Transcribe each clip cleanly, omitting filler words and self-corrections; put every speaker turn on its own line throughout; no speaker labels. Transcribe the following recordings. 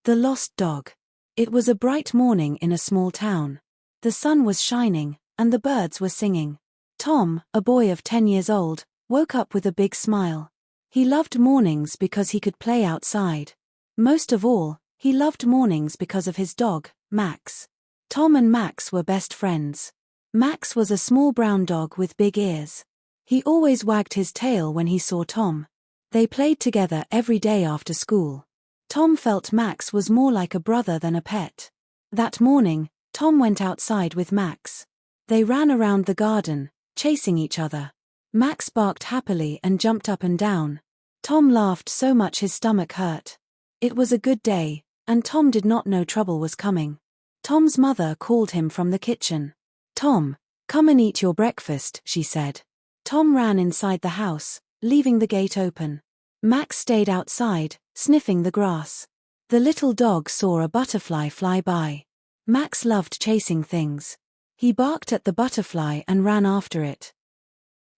The Lost Dog. It was a bright morning in a small town. The sun was shining, and the birds were singing. Tom, a boy of 10 years old, woke up with a big smile. He loved mornings because he could play outside. Most of all, he loved mornings because of his dog, Max. Tom and Max were best friends. Max was a small brown dog with big ears. He always wagged his tail when he saw Tom. They played together every day after school. Tom felt Max was more like a brother than a pet. That morning, Tom went outside with Max. They ran around the garden, chasing each other. Max barked happily and jumped up and down. Tom laughed so much his stomach hurt. It was a good day, and Tom did not know trouble was coming. Tom's mother called him from the kitchen. "Tom, come and eat your breakfast," she said. Tom ran inside the house, leaving the gate open. Max stayed outside, sniffing the grass. The little dog saw a butterfly fly by. Max loved chasing things. He barked at the butterfly and ran after it.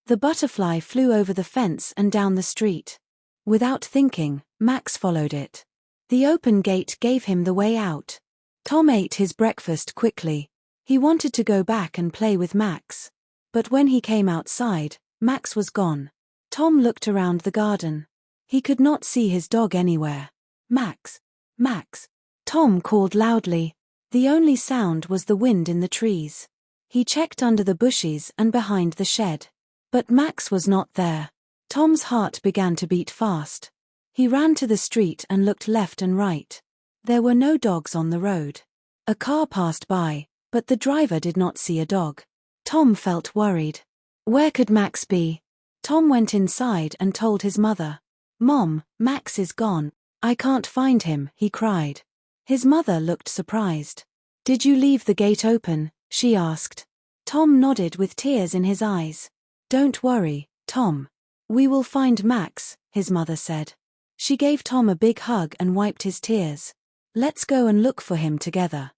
The butterfly flew over the fence and down the street. Without thinking, Max followed it. The open gate gave him the way out. Tom ate his breakfast quickly. He wanted to go back and play with Max. But when he came outside, Max was gone. Tom looked around the garden. He could not see his dog anywhere. "Max! Max!" Tom called loudly. The only sound was the wind in the trees. He checked under the bushes and behind the shed. But Max was not there. Tom's heart began to beat fast. He ran to the street and looked left and right. There were no dogs on the road. A car passed by, but the driver did not see a dog. Tom felt worried. Where could Max be? Tom went inside and told his mother. "Mom, Max is gone. I can't find him," he cried. His mother looked surprised. "Did you leave the gate open?" she asked. Tom nodded with tears in his eyes. "Don't worry, Tom. We will find Max," his mother said. She gave Tom a big hug and wiped his tears. "Let's go and look for him together."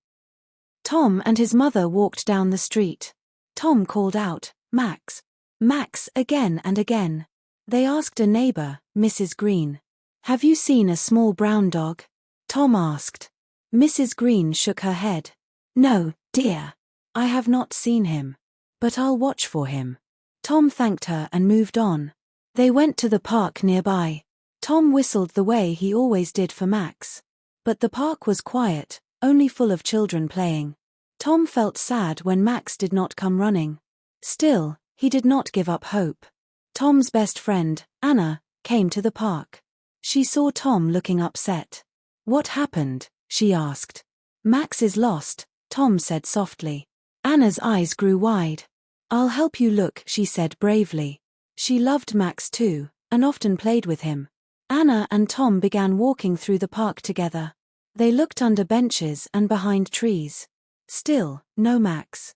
Tom and his mother walked down the street. Tom called out, "Max! Max!" again and again. They asked a neighbor, Mrs. Green. "Have you seen a small brown dog?" Tom asked. Mrs. Green shook her head. "No, dear. I have not seen him. But I'll watch for him." Tom thanked her and moved on. They went to the park nearby. Tom whistled the way he always did for Max. But the park was quiet, only full of children playing. Tom felt sad when Max did not come running. Still, he did not give up hope. Tom's best friend, Anna, came to the park. She saw Tom looking upset. "What happened?" she asked. "Max is lost," Tom said softly. Anna's eyes grew wide. "I'll help you look," she said bravely. She loved Max too, and often played with him. Anna and Tom began walking through the park together. They looked under benches and behind trees. Still, no Max.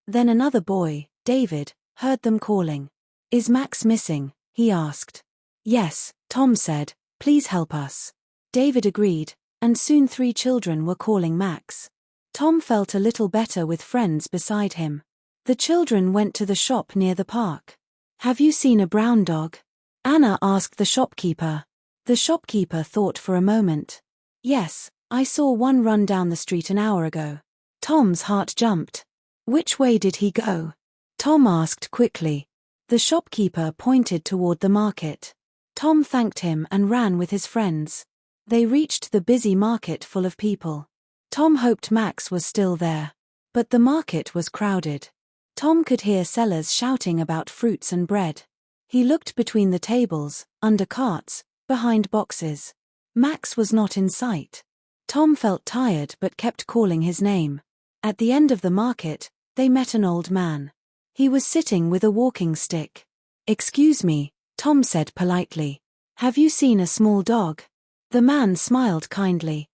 Then another boy, David, heard them calling. "Is Max missing?" he asked. "Yes," Tom said, "please help us." David agreed, and soon 3 children were calling Max. Tom felt a little better with friends beside him. The children went to the shop near the park. "Have you seen a brown dog?" Anna asked the shopkeeper. The shopkeeper thought for a moment. "Yes, I saw one run down the street an hour ago." Tom's heart jumped. "Which way did he go?" Tom asked quickly. The shopkeeper pointed toward the market. Tom thanked him and ran with his friends. They reached the busy market full of people. Tom hoped Max was still there. But the market was crowded. Tom could hear sellers shouting about fruits and bread. He looked between the tables, under carts, behind boxes. Max was not in sight. Tom felt tired but kept calling his name. At the end of the market, they met an old man. He was sitting with a walking stick. "Excuse me," Tom said politely. "Have you seen a small dog?" The man smiled kindly.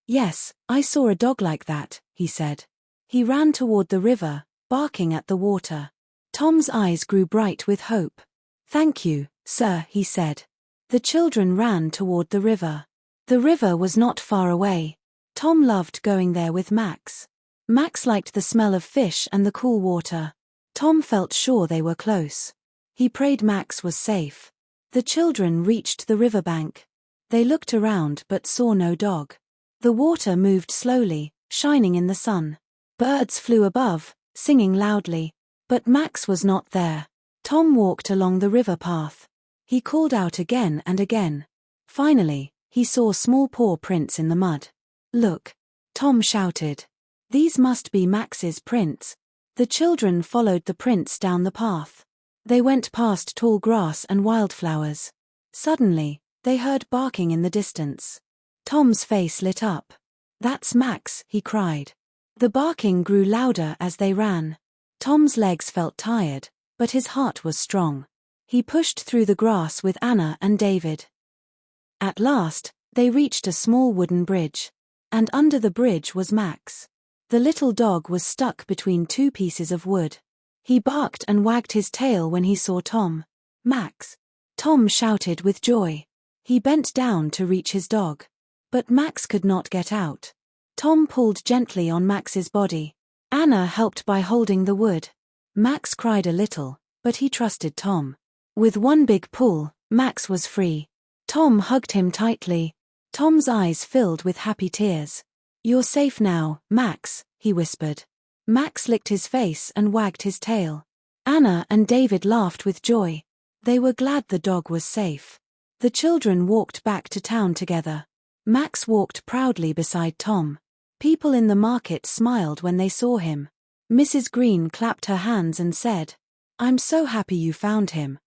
"Yes, I saw a dog like that," he said. He ran toward the river, barking at the water. Tom's eyes grew bright with hope. "Thank you, sir," he said. The children ran toward the river. The river was not far away. Tom loved going there with Max. Max liked the smell of fish and the cool water. Tom felt sure they were close. He prayed Max was safe. The children reached the riverbank. They looked around but saw no dog. The water moved slowly, shining in the sun. Birds flew above, singing loudly. But Max was not there. Tom walked along the river path. He called out again and again. Finally, he saw small paw prints in the mud. "Look!" Tom shouted. "These must be Max's prints." The children followed the prints down the path. They went past tall grass and wildflowers. Suddenly, they heard barking in the distance. Tom's face lit up. "That's Max," he cried. The barking grew louder as they ran. Tom's legs felt tired, but his heart was strong. He pushed through the grass with Anna and David. At last, they reached a small wooden bridge. And under the bridge was Max. The little dog was stuck between two pieces of wood. He barked and wagged his tail when he saw Tom. "Max!" Tom shouted with joy. He bent down to reach his dog. But Max could not get out. Tom pulled gently on Max's body. Anna helped by holding the wood. Max cried a little, but he trusted Tom. With one big pull, Max was free. Tom hugged him tightly. Tom's eyes filled with happy tears. "You're safe now, Max," he whispered. Max licked his face and wagged his tail. Anna and David laughed with joy. They were glad the dog was safe. The children walked back to town together. Max walked proudly beside Tom. People in the market smiled when they saw him. Mrs. Green clapped her hands and said, "I'm so happy you found him."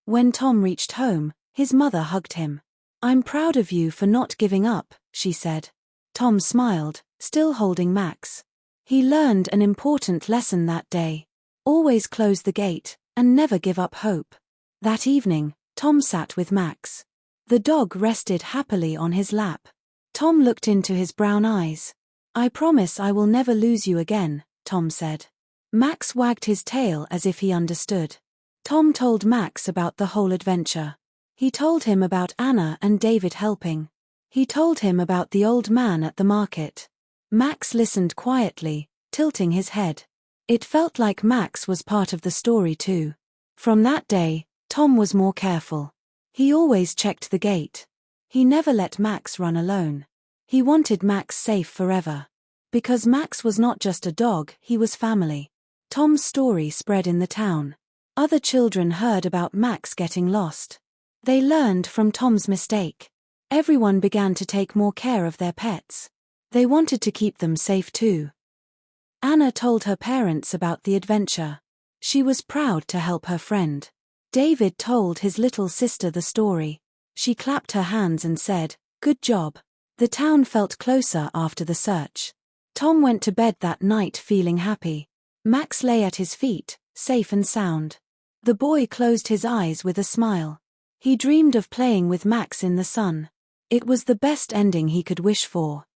When Tom reached home, his mother hugged him. "I'm proud of you for not giving up," she said. Tom smiled, still holding Max. He learned an important lesson that day. Always close the gate, and never give up hope. That evening, Tom sat with Max. The dog rested happily on his lap. Tom looked into his brown eyes. "I promise I will never lose you again," Tom said. Max wagged his tail as if he understood. Tom told Max about the whole adventure. He told him about Anna and David helping. He told him about the old man at the market. Max listened quietly, tilting his head. It felt like Max was part of the story too. From that day, Tom was more careful. He always checked the gate. He never let Max run alone. He wanted Max safe forever. Because Max was not just a dog, he was family. Tom's story spread in the town. Other children heard about Max getting lost. They learned from Tom's mistake. Everyone began to take more care of their pets. They wanted to keep them safe too. Anna told her parents about the adventure. She was proud to help her friend. David told his little sister the story. She clapped her hands and said, "Good job." The town felt closer after the search. Tom went to bed that night feeling happy. Max lay at his feet, safe and sound. The boy closed his eyes with a smile. He dreamed of playing with Max in the sun. It was the best ending he could wish for.